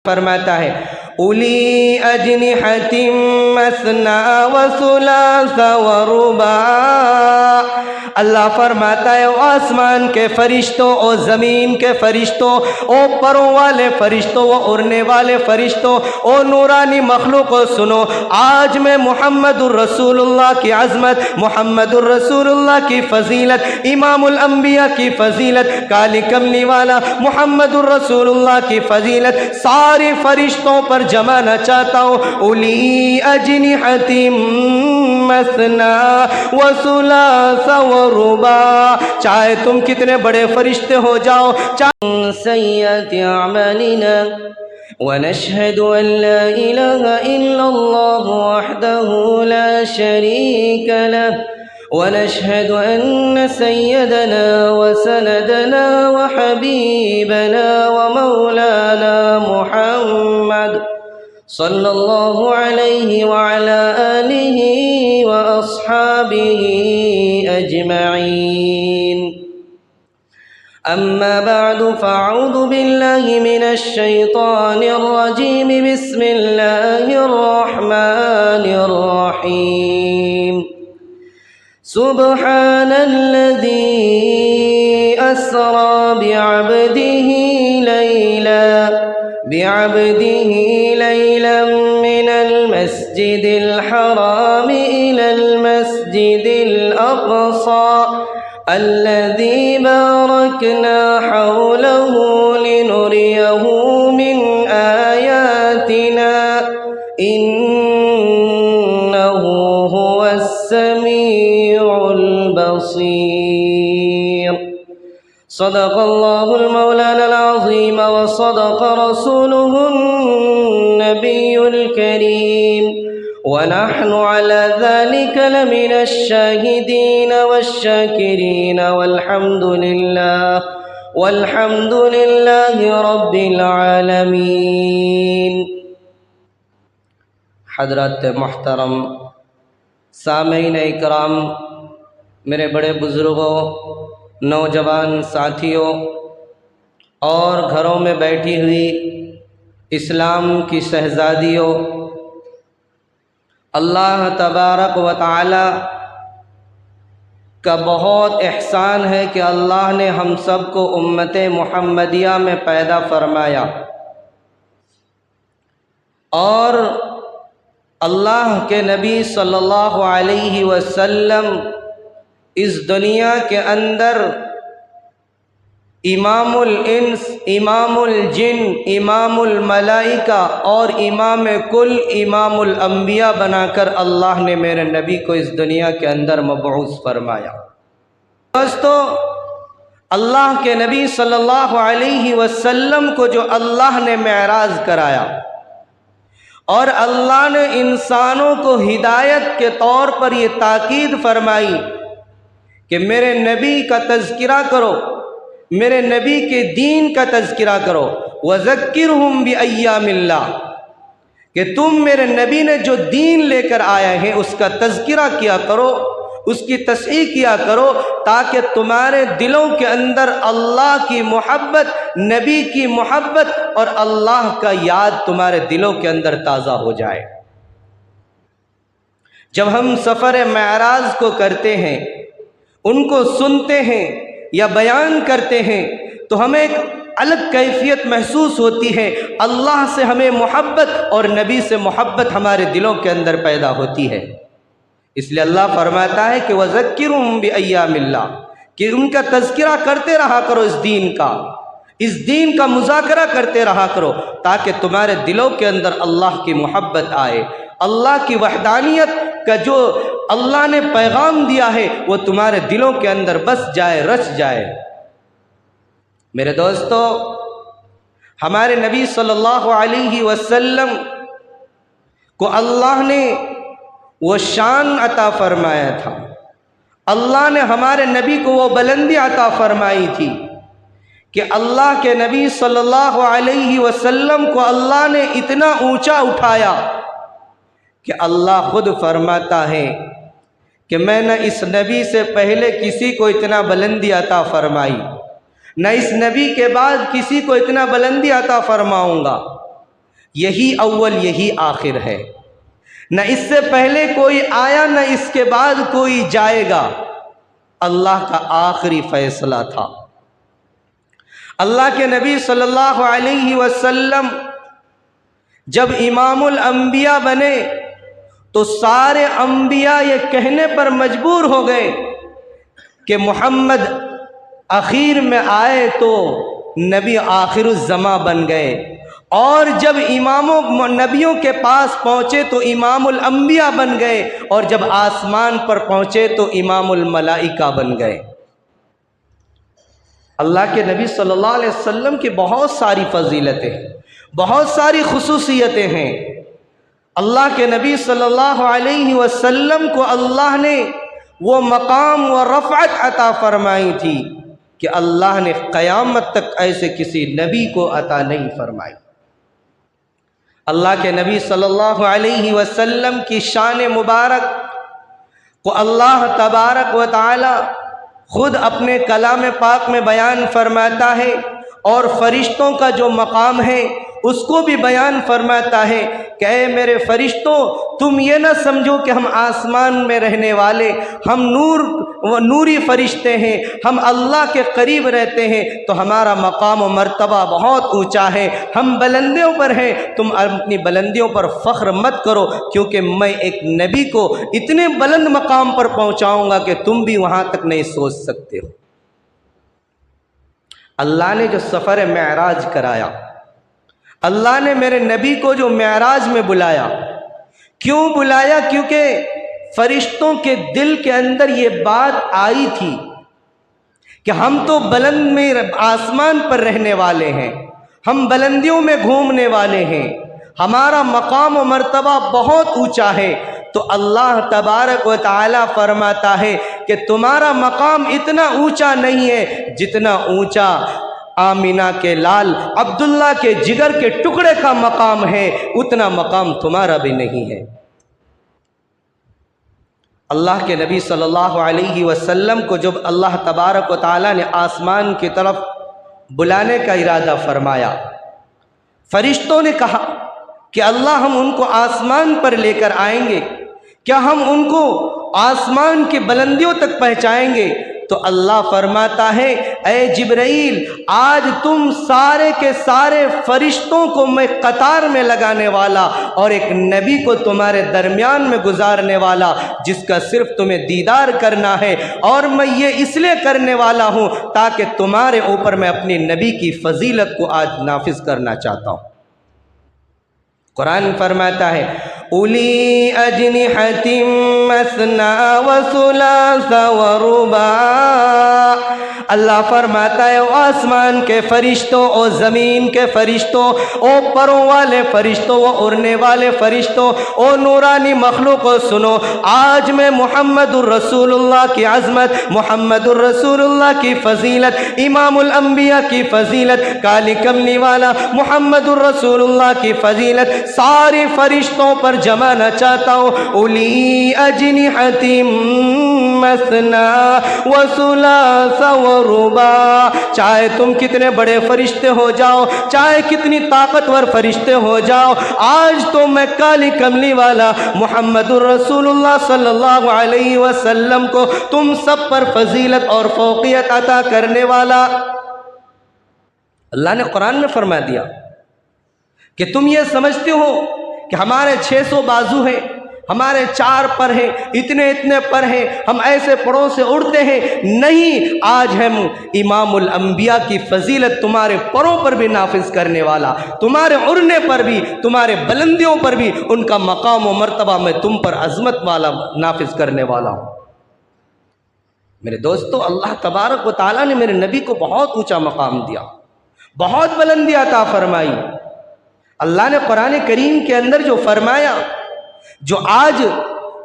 فرماتا ہے اولی اجنحۃ مثنی وثلاث ورباع، اللہ فرماتا ہے او آسمان کے فرشتوں، او زمین کے فرشتوں، او پروں والے فرشتوں، او اڑنے والے فرشتوں، او نورانی مخلوقوں، سنو آج میں محمد الرسول اللہ کی عظمت، محمد الرسول اللہ کی فضیلت، امام الانبیاء کی فضیلت، کالی کملی والا محمد الرسول اللہ کی فضیلت سارے فرشتوں پر جمانا چاہتا ہوں۔ اولی اجنحۃ مثنی وثلاث ورباع، چاہے تم کتنے بڑے فرشتے ہو جاؤ، چاہے سیئات اعمالنا ونشهد أن لا إله إلا الله وحده لا شريك له ونشهد أن سيدنا وسندنا وحبيبنا ومولانا محمد صلى الله عليه وعلى آله وأصحابه أجمعين، أما بعد فأعوذ بالله من الشيطان الرجيم، بسم الله الرحمن الرحيم، سبحان الذي أسرى بعبده ليلا من المسجد الحرام إلى المسجد الأقصى الذي باركنا حوله لنريه من آياتنا إنه هو السميع البصير۔ صدق الله المولانا العظيم وصدق رسوله النبي الكريم، ونحن على ذلك لمن الشاهدين والشاكرين، والحمد لله رب العالمين۔ حضرات محترم، سامعین اکرام، میرے بڑے بزرگوں، نوجوان ساتھیوں اور گھروں میں بیٹھی ہوئی اسلام کی شہزادیوں، اللہ تبارک و تعالی کا بہت احسان ہے کہ اللہ نے ہم سب کو امت محمدیہ میں پیدا فرمایا، اور اللہ کے نبی صلی اللہ علیہ وسلم اس دنیا کے اندر امام الانس، امام الجن، امام الملائکہ اور امام کل امام الانبیاء بنا کر اللہ نے میرے نبی کو اس دنیا کے اندر مبعوث فرمایا۔ دوستو، اللہ کے نبی صلی اللہ علیہ وسلم کو جو اللہ نے معراج کرایا اور اللہ نے انسانوں کو ہدایت کے طور پر یہ تاکید فرمائی کہ میرے نبی کا تذکرہ کرو، میرے نبی کے دین کا تذکرہ کرو، وَذَكِّرْهُمْ بِأَيَّامِ اللَّهِ، کہ تم میرے نبی نے جو دین لے کر آئے ہیں اس کا تذکرہ کیا کرو، اس کی تصحیح کیا کرو، تاکہ تمہارے دلوں کے اندر اللہ کی محبت، نبی کی محبت اور اللہ کا یاد تمہارے دلوں کے اندر تازہ ہو جائے۔ جب ہم سفر معراج کو کرتے ہیں، ان کو سنتے ہیں یا بیان کرتے ہیں تو ہمیں ایک الگ کیفیت محسوس ہوتی ہے، اللہ سے ہمیں محبت اور نبی سے محبت ہمارے دلوں کے اندر پیدا ہوتی ہے۔ اس لیے اللہ فرماتا ہے کہ وَذَكِّرْهُمْ بِأَيَّامِ اللَّهِ، کہ ان کا تذکرہ کرتے رہا کرو، اس دین کا مذاکرہ کرتے رہا کرو، تاکہ تمہارے دلوں کے اندر اللہ کی محبت آئے، اللہ کی وحدانیت کا جو اللہ نے پیغام دیا ہے وہ تمہارے دلوں کے اندر بس جائے، رچ جائے۔ میرے دوستو، ہمارے نبی صلی اللہ علیہ وسلم کو اللہ نے وہ شان عطا فرمایا تھا، اللہ نے ہمارے نبی کو وہ بلندی عطا فرمائی تھی کہ اللہ کے نبی صلی اللہ علیہ وسلم کو اللہ نے اتنا اونچا اٹھایا کہ اللہ خود فرماتا ہے کہ میں نہ اس نبی سے پہلے کسی کو اتنا بلندی عطا فرمائی، نہ اس نبی کے بعد کسی کو اتنا بلندی عطا فرماؤں گا۔ یہی اول یہی آخر ہے، نہ اس سے پہلے کوئی آیا نہ اس کے بعد کوئی جائے گا، اللہ کا آخری فیصلہ تھا۔ اللہ کے نبی صلی اللہ علیہ وسلم جب امام الانبیاء بنے تو سارے انبیاء یہ کہنے پر مجبور ہو گئے کہ محمد اخیر میں آئے تو نبی آخر الزماں بن گئے، اور جب نبیوں کے پاس پہنچے تو امام الانبیاء بن گئے، اور جب آسمان پر پہنچے تو امام الملائکہ بن گئے۔ اللہ کے نبی صلی اللہ علیہ وسلم کی بہت ساری فضیلتیں ہیں، بہت ساری خصوصیتیں ہیں۔ اللہ کے نبی صلی اللہ علیہ وسلم کو اللہ نے وہ مقام و رفعت عطا فرمائی تھی کہ اللہ نے قیامت تک ایسے کسی نبی کو عطا نہیں فرمائی۔ اللہ کے نبی صلی اللہ علیہ وسلم کی شان مبارک کو اللہ تبارک و تعالی خود اپنے کلام پاک میں بیان فرماتا ہے، اور فرشتوں کا جو مقام ہے اس کو بھی بیان فرماتا ہے کہ اے میرے فرشتوں، تم یہ نہ سمجھو کہ ہم آسمان میں رہنے والے، ہم نوری فرشتے ہیں، ہم اللہ کے قریب رہتے ہیں تو ہمارا مقام و مرتبہ بہت اونچا ہے، ہم بلندیوں پر ہیں، تم اپنی بلندیوں پر فخر مت کرو، کیونکہ میں ایک نبی کو اتنے بلند مقام پر پہنچاؤں گا کہ تم بھی وہاں تک نہیں سوچ سکتے ہو۔ اللہ نے جو سفر معراج کرایا، اللہ نے میرے نبی کو جو معراج میں بلایا، کیوں بلایا؟ کیونکہ فرشتوں کے دل کے اندر یہ بات آئی تھی کہ ہم تو بلند میں آسمان پر رہنے والے ہیں، ہم بلندیوں میں گھومنے والے ہیں، ہمارا مقام و مرتبہ بہت اونچا ہے۔ تو اللہ تبارک و تعالی فرماتا ہے کہ تمہارا مقام اتنا اونچا نہیں ہے جتنا اونچا آمینہ کے لال عبداللہ کے جگر کے ٹکڑے کا مقام ہے، اتنا مقام تمہارا بھی نہیں ہے۔ اللہ کے نبی صلی اللہ علیہ وسلم کو جب اللہ تبارک و تعالی نے آسمان کی طرف بلانے کا ارادہ فرمایا، فرشتوں نے کہا کہ اللہ ہم ان کو آسمان پر لے کر آئیں گے، کیا ہم ان کو آسمان کی بلندیوں تک پہنچائیں گے؟ تو اللہ فرماتا ہے اے جبرائیل، آج تم سارے کے سارے فرشتوں کو میں قطار میں لگانے والا اور ایک نبی کو تمہارے درمیان میں گزارنے والا، جس کا صرف تمہیں دیدار کرنا ہے، اور میں یہ اس لیے کرنے والا ہوں تاکہ تمہارے اوپر میں اپنی نبی کی فضیلت کو آج نافذ کرنا چاہتا ہوں۔ قرآن فرماتا ہے اولی اجنحۃ مثنی وثلاث ورباع، اللہ فرماتا ہے او آسمان کے فرشتوں، او زمین کے فرشتوں، او پروں والے فرشتوں، او اڑنے والے فرشتوں، او نورانی مخلوق، سنو، آج میں محمد الرسول اللہ کی عظمت، محمد الرسول اللہ کی فضیلت، امام الانبیاء کی فضیلت، کالی کملی والا محمد الرسول اللہ کی فضیلت سارے فرشتوں پر جمانا چاہتا ہوں۔ اولی اجنحۃ مثنی وثلاث ورباع، چاہے تم کتنے بڑے فرشتے ہو جاؤ، چاہے کتنی طاقتور فرشتے ہو جاؤ، آج تو میں کالی کملی والا محمد الرسول اللہ صلی اللہ علیہ وسلم کو تم سب پر فضیلت اور فوقیت عطا کرنے والا۔ اللہ نے قرآن میں فرما دیا کہ تم یہ سمجھتے ہو کہ ہمارے 600 بازو ہیں، ہمارے 4 پر ہیں، اتنے پر ہیں، ہم ایسے پروں سے اڑتے ہیں، نہیں، آج ہم امام الانبیاء کی فضیلت تمہارے پروں پر بھی نافذ کرنے والا، تمہارے اڑنے پر بھی، تمہارے بلندیوں پر بھی ان کا مقام و مرتبہ میں تم پر عظمت والا نافذ کرنے والا ہوں۔ میرے دوستو، اللہ تبارک و تعالیٰ نے میرے نبی کو بہت اونچا مقام دیا، بہت بلندی عطا فرمائی۔ اللہ نے قرآن کریم کے اندر جو فرمایا، جو آج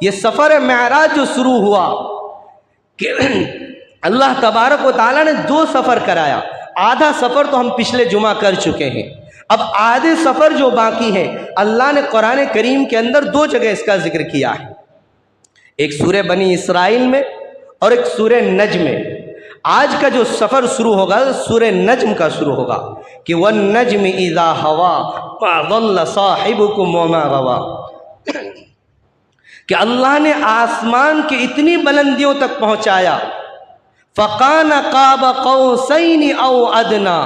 یہ سفر معراج جو شروع ہوا کہ اللہ تبارک و تعالیٰ نے 2 سفر کرایا، آدھا سفر تو ہم پچھلے جمعہ کر چکے ہیں، اب آدھے سفر جو باقی ہے اللہ نے قرآن کریم کے اندر 2 جگہ اس کا ذکر کیا ہے، ایک سورہ بنی اسرائیل میں اور ایک سورہ نجم میں۔ آج کا جو سفر شروع ہوگا سورہ نجم کا شروع ہوگا کہ وَالنَّجْمِ إِذَا هَوَىٰ مَا ضَلَّ صَاحِبُكُمْ وَمَا غَوَىٰ، کہ اللہ نے آسمان کی اتنی بلندیوں تک پہنچایا، فَقَانَ قَابَ قَوْسَيْنِ أَوْ أَدْنَىٰ،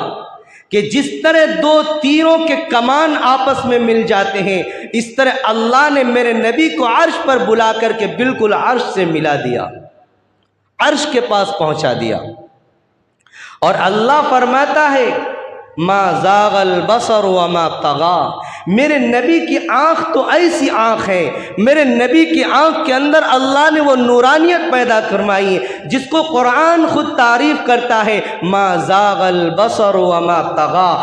کہ جس طرح دو تیروں کے کمان آپس میں مل جاتے ہیں، اس طرح اللہ نے میرے نبی کو عرش پر بلا کر کے بالکل عرش سے ملا دیا، عرش کے پاس پہنچا دیا۔ اور اللہ فرماتا ہے ما زاغ البصر وما طغى، میرے نبی کی آنکھ تو ایسی آنکھ ہے، میرے نبی کی آنکھ کے اندر اللہ نے وہ نورانیت پیدا فرمائی ہے جس کو قرآن خود تعریف کرتا ہے، ما زاغ البصر وما طغى،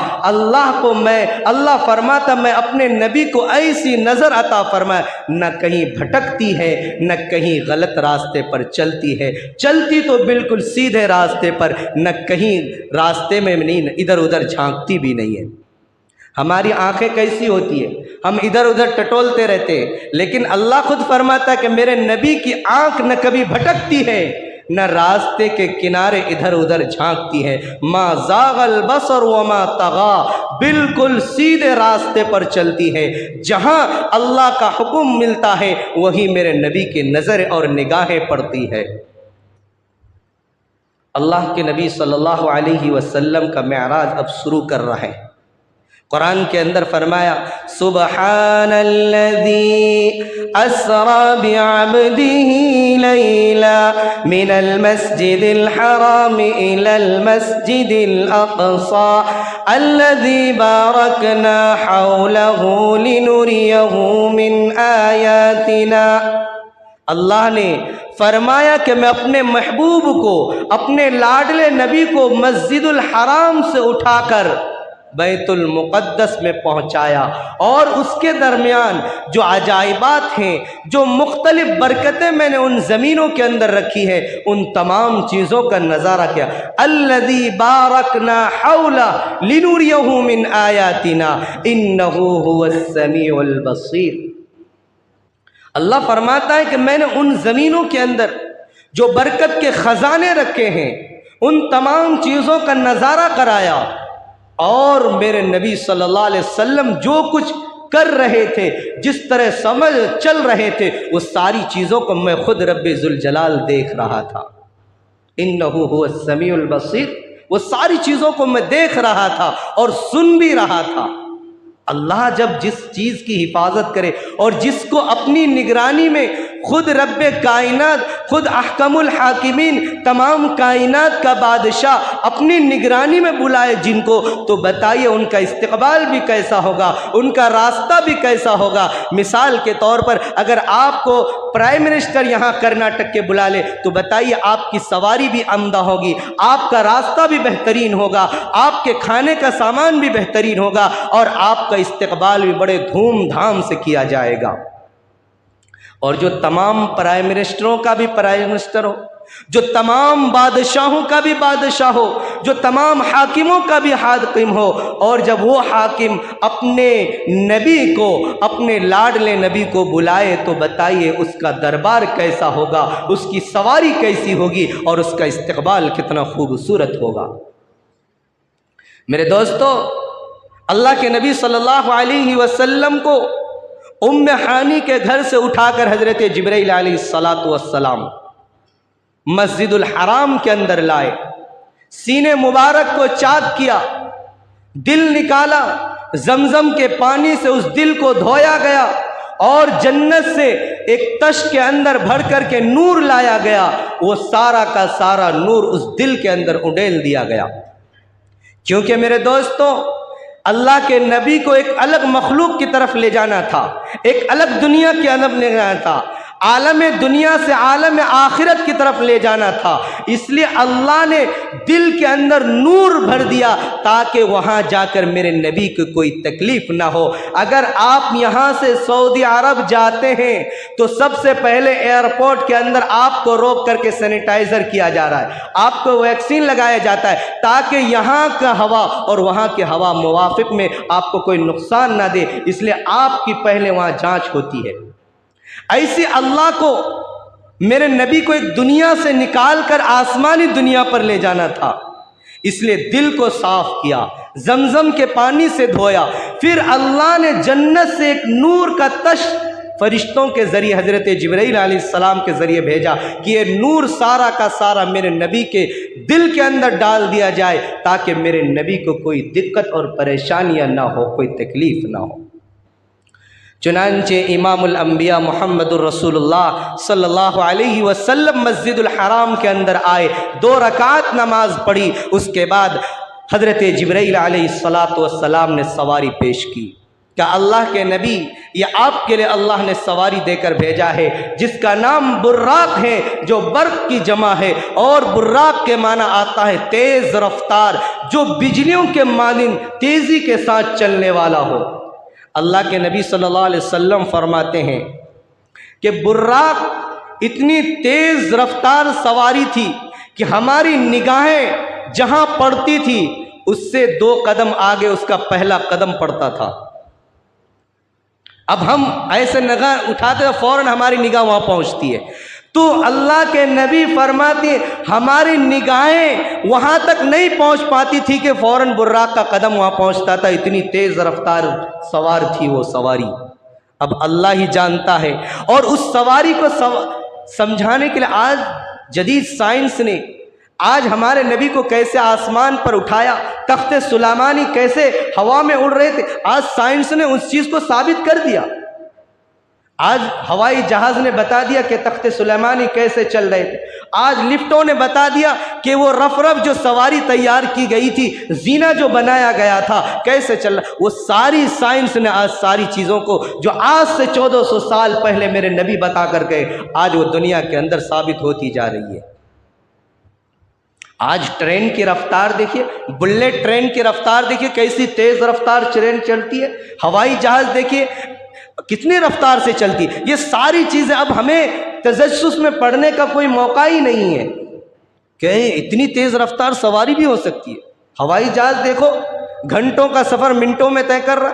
اللہ فرماتا میں اپنے نبی کو ایسی نظر عطا فرمایا، نہ کہیں بھٹکتی ہے نہ کہیں غلط راستے پر چلتی ہے، چلتی تو بالکل سیدھے راستے پر، نہ کہیں راستے میں نہیں، ادھر ادھر جھانکتی بھی نہیں ہے۔ ہماری آنکھیں کیسی ہوتی ہیں، ہم ادھر ادھر ٹٹولتے رہتے ہیں، لیکن اللہ خود فرماتا ہے کہ میرے نبی کی آنکھ نہ کبھی بھٹکتی ہے نہ راستے کے کنارے ادھر ادھر جھانکتی ہے، ما زاغ البصر وما طغى، بالکل سیدھے راستے پر چلتی ہے، جہاں اللہ کا حکم ملتا ہے وہی میرے نبی کی نظر اور نگاہیں پڑتی ہے۔ اللہ کے نبی صلی اللہ علیہ وسلم کا معراج اب شروع کر رہا ہے۔ قرآن کے اندر فرمایا سبحان الذی اسری بعبدہ لیلا من المسجد الحرام الی المسجد الاقصی الذی بارکنا حولہ لنریہ من آیاتنا۔ اللہ نے فرمایا کہ میں اپنے محبوب کو، اپنے لاڈلے نبی کو مسجد الحرام سے اٹھا کر بیت المقدس میں پہنچایا، اور اس کے درمیان جو عجائبات ہیں، جو مختلف برکتیں میں نے ان زمینوں کے اندر رکھی ہے، ان تمام چیزوں کا نظارہ کیا۔ الذی بارکنا حولہ لنریہ من آیاتنا انہ هو السمیع البصیر۔ اللہ فرماتا ہے کہ میں نے ان زمینوں کے اندر جو برکت کے خزانے رکھے ہیں ان تمام چیزوں کا نظارہ کرایا، اور میرے نبی صلی اللہ علیہ وسلم جو کچھ کر رہے تھے، جس طرح سمجھ چل رہے تھے، وہ ساری چیزوں کو میں خود رب ذوالجلال دیکھ رہا تھا۔ انہ هو السمیع البصیر، وہ ساری چیزوں کو میں دیکھ رہا تھا اور سن بھی رہا تھا۔ اللہ جب جس چیز کی حفاظت کرے اور جس کو اپنی نگرانی میں خود رب کائنات، خود احکم الحاکمین، تمام کائنات کا بادشاہ اپنی نگرانی میں بلائے جن کو، تو بتائیے ان کا استقبال بھی کیسا ہوگا، ان کا راستہ بھی کیسا ہوگا۔ مثال کے طور پر اگر آپ کو پرائم منسٹر یہاں کرناٹک کے بلا لے تو بتائیے آپ کی سواری بھی عمدہ ہوگی، آپ کا راستہ بھی بہترین ہوگا، آپ کے کھانے کا سامان بھی بہترین ہوگا، اور آپ کا استقبال بھی بڑے دھوم دھام سے کیا جائے گا۔ اور جو تمام پرائم منسٹروں کا بھی پرائم منسٹر ہو، جو تمام بادشاہوں کا بھی بادشاہ ہو، جو تمام حاکموں کا بھی حاکم ہو، اور جب وہ حاکم اپنے نبی کو، اپنے لاڈلے نبی کو بلائے تو بتائیے اس کا دربار کیسا ہوگا، اس کی سواری کیسی ہوگی، اور اس کا استقبال کتنا خوبصورت ہوگا۔ میرے دوستو، اللہ کے نبی صلی اللہ علیہ وسلم کو ام ہانی کے گھر سے اٹھا کر حضرت جبرائیل علیہ السلام مسجد الحرام کے اندر لائے، سینے مبارک کو چاک کیا، دل نکالا، زمزم کے پانی سے اس دل کو دھویا گیا، اور جنت سے ایک تش کے اندر بھر کر کے نور لایا گیا، وہ سارا کا سارا نور اس دل کے اندر اڈیل دیا گیا۔ کیونکہ میرے دوستوں، اللہ کے نبی کو ایک الگ مخلوق کی طرف لے جانا تھا، ایک الگ دنیا کی طرف لے جانا تھا، عالم دنیا سے عالم آخرت کی طرف لے جانا تھا، اس لیے اللہ نے دل کے اندر نور بھر دیا تاکہ وہاں جا کر میرے نبی کو کوئی تکلیف نہ ہو۔ اگر آپ یہاں سے سعودی عرب جاتے ہیں تو سب سے پہلے ایئرپورٹ کے اندر آپ کو روک کر کے سینیٹائزر کیا جا رہا ہے، آپ کو ویکسین لگایا جاتا ہے تاکہ یہاں کا ہوا اور وہاں کی ہوا موافق میں آپ کو کوئی نقصان نہ دے، اس لیے آپ کی پہلے وہاں جانچ ہوتی ہے۔ ایسے اللہ کو میرے نبی کو ایک دنیا سے نکال کر آسمانی دنیا پر لے جانا تھا، اس لیے دل کو صاف کیا، زمزم کے پانی سے دھویا، پھر اللہ نے جنت سے ایک نور کا تش فرشتوں کے ذریعے حضرت جبرائیل علیہ السلام کے ذریعے بھیجا کہ یہ نور سارا کا سارا میرے نبی کے دل کے اندر ڈال دیا جائے تاکہ میرے نبی کو کوئی دقت اور پریشانیاں نہ ہو، کوئی تکلیف نہ ہو۔ چنانچہ امام الانبیاء محمد الرسول اللہ صلی اللہ علیہ وسلم مسجد الحرام کے اندر آئے، 2 رکعت نماز پڑھی، اس کے بعد حضرت جبرائیل علیہ السلام نے سواری پیش کی کہ اللہ کے نبی، یہ آپ کے لیے اللہ نے سواری دے کر بھیجا ہے جس کا نام براق ہے، جو برق کی جمع ہے، اور براق کے معنی آتا ہے تیز رفتار، جو بجلیوں کے مانند تیزی کے ساتھ چلنے والا ہو۔ اللہ کے نبی صلی اللہ علیہ وسلم فرماتے ہیں کہ براق اتنی تیز رفتار سواری تھی کہ ہماری نگاہیں جہاں پڑتی تھی اس سے 2 قدم آگے اس کا پہلا قدم پڑتا تھا۔ اب ہم ایسے نگاہ اٹھاتے ہیں فوراً ہماری نگاہ وہاں پہنچتی ہے، تو اللہ کے نبی فرماتے ہیں ہماری نگاہیں وہاں تک نہیں پہنچ پاتی تھی کہ فوراً براق کا قدم وہاں پہنچتا تھا، اتنی تیز رفتار سوار تھی وہ سواری۔ اب اللہ ہی جانتا ہے، اور اس سواری کو سمجھانے کے لیے آج جدید سائنس نے آج ہمارے نبی کو کیسے آسمان پر اٹھایا، تخت سلیمانی کیسے ہوا میں اڑ رہے تھے، آج سائنس نے اس چیز کو ثابت کر دیا۔ آج ہوائی جہاز نے بتا دیا کہ تخت سلیمانی کیسے چل رہے تھے، آج لفٹوں نے بتا دیا کہ وہ رف رف جو سواری تیار کی گئی تھی، زینہ جو بنایا گیا تھا کیسے چل رہا، وہ ساری سائنس نے آج ساری چیزوں کو جو آج سے 1400 سال پہلے میرے نبی بتا کر گئے، آج وہ دنیا کے اندر ثابت ہوتی جا رہی ہے۔ آج ٹرین کی رفتار دیکھیے، بلیٹ ٹرین کی رفتار دیکھیے کیسی تیز رفتار ٹرین چلتی ہے، ہوائی جہاز دیکھیے کتنی رفتار سے چلتی ہے۔ یہ ساری چیزیں اب ہمیں تجسس میں پڑھنے کا کوئی موقع ہی نہیں ہے کہ اتنی تیز رفتار سواری بھی ہو سکتی ہے۔ ہوائی جہاز دیکھو گھنٹوں کا سفر منٹوں میں طے کر رہا،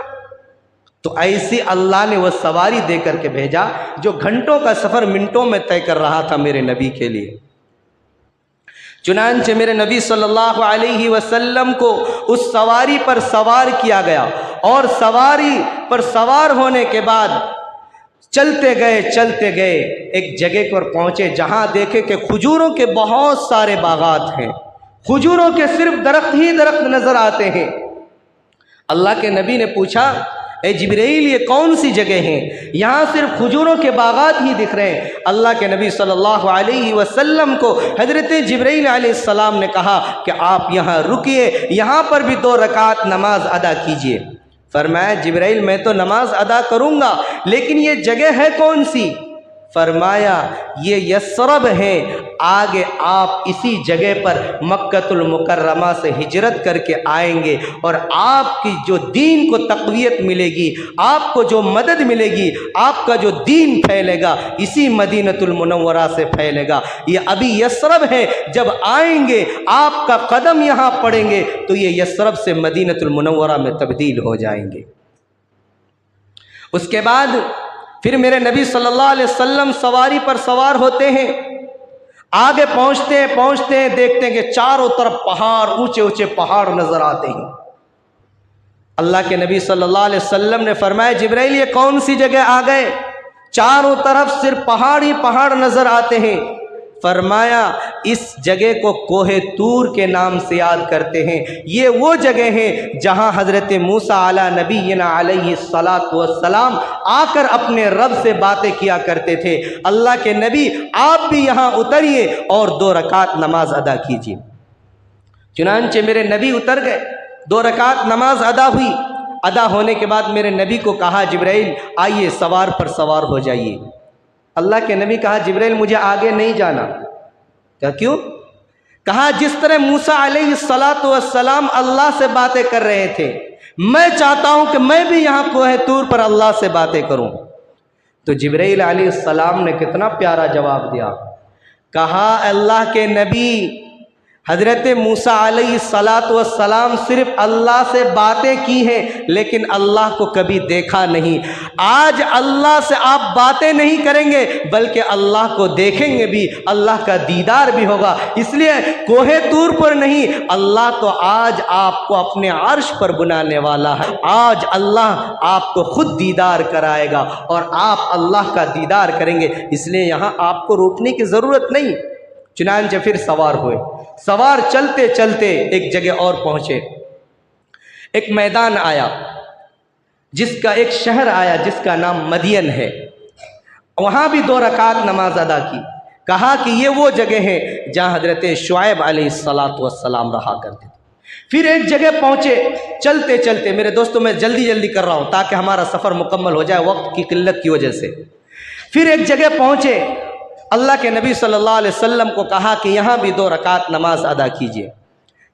تو ایسی اللہ نے وہ سواری دے کر کے بھیجا جو گھنٹوں کا سفر منٹوں میں طے کر رہا تھا میرے نبی کے لیے۔ چنانچہ میرے نبی صلی اللہ علیہ وسلم کو اس سواری پر سوار کیا گیا، اور سواری پر سوار ہونے کے بعد چلتے گئے ایک جگہ پر پہنچے جہاں دیکھے کہ کھجوروں کے بہت سارے باغات ہیں، کھجوروں کے صرف درخت ہی درخت نظر آتے ہیں۔ اللہ کے نبی نے پوچھا اے جبرائیل یہ کون سی جگہ ہیں، یہاں صرف کھجوروں کے باغات ہی دکھ رہے ہیں۔ اللہ کے نبی صلی اللہ علیہ وسلم کو حضرت جبرائیل علیہ السلام نے کہا کہ آپ یہاں رکیے، یہاں پر بھی 2 رکعت نماز ادا کیجیے۔ فرمایا جبرائیل میں تو نماز ادا کروں گا، لیکن یہ جگہ ہے کون سی؟ فرمایا یہ یثرب ہے، آگے آپ اسی جگہ پر مکۃ المکرمہ سے ہجرت کر کے آئیں گے، اور آپ کی جو دین کو تقویت ملے گی، آپ کو جو مدد ملے گی، آپ کا جو دین پھیلے گا اسی مدینۃ المنورہ سے پھیلے گا۔ یہ ابھی یثرب ہے، جب آئیں گے آپ کا قدم یہاں پڑیں گے تو یہ یثرب سے مدینۃ المنورہ میں تبدیل ہو جائیں گے۔ اس کے بعد پھر میرے نبی صلی اللہ علیہ وسلم سواری پر سوار ہوتے ہیں، آگے پہنچتے ہیں دیکھتے ہیں کہ چاروں طرف پہاڑ، اونچے اونچے پہاڑ نظر آتے ہیں۔ اللہ کے نبی صلی اللہ علیہ وسلم نے فرمایا جبرائیل یہ کون سی جگہ آ گئے؟ چاروں طرف صرف پہاڑ ہی پہاڑ نظر آتے ہیں۔ فرمایا اس جگہ کو کوہ طور کے نام سے یاد کرتے ہیں، یہ وہ جگہ ہیں جہاں حضرت موسیٰ علی نبینا علیہ السلام آ کر اپنے رب سے باتیں کیا کرتے تھے۔ اللہ کے نبی آپ بھی یہاں اتریے اور 2 رکعت نماز ادا کیجیے۔ چنانچہ میرے نبی اتر گئے، 2 رکعت نماز ادا ہوئی۔ ادا ہونے کے بعد میرے نبی کو کہا جبرائیل آئیے سوار پر سوار ہو جائیے۔ اللہ کے نبی کہا جبرائیل مجھے آگے نہیں جانا۔ کیوں؟ کہا جس طرح موسیٰ علیہ السلام اللہ سے باتیں کر رہے تھے، میں چاہتا ہوں کہ میں بھی یہاں کوہ طور پر اللہ سے باتیں کروں۔ تو جبرائیل علیہ السلام نے کتنا پیارا جواب دیا، کہا اللہ کے نبی حضرت موسیٰ علیہ السلام صرف اللہ سے باتیں کی ہیں لیکن اللہ کو کبھی دیکھا نہیں۔ آج اللہ سے آپ باتیں نہیں کریں گے بلکہ اللہ کو دیکھیں گے بھی، اللہ کا دیدار بھی ہوگا۔ اس لیے کوہ طور پر نہیں، اللہ تو آج آپ کو اپنے عرش پر بلانے والا ہے۔ آج اللہ آپ کو خود دیدار کرائے گا اور آپ اللہ کا دیدار کریں گے، اس لیے یہاں آپ کو روکنے کی ضرورت نہیں۔ چنانچہ پھر سوار ہوئے، سوار چلتے چلتے ایک جگہ اور پہنچے، ایک میدان آیا جس کا، ایک شہر آیا جس کا نام مدین ہے۔ وہاں بھی 2 رکعت نماز ادا کی۔ کہا کہ یہ وہ جگہ ہے جہاں حضرت شعیب علیہ السلام رہا کرتے تھے۔ پھر ایک جگہ پہنچے، چلتے چلتے، میرے دوستوں میں جلدی کر رہا ہوں تاکہ ہمارا سفر مکمل ہو جائے وقت کی قلت کی وجہ سے۔ پھر ایک جگہ پہنچے، اللہ کے نبی صلی اللہ علیہ وسلم کو کہا کہ یہاں بھی 2 رکعت نماز ادا کیجیے۔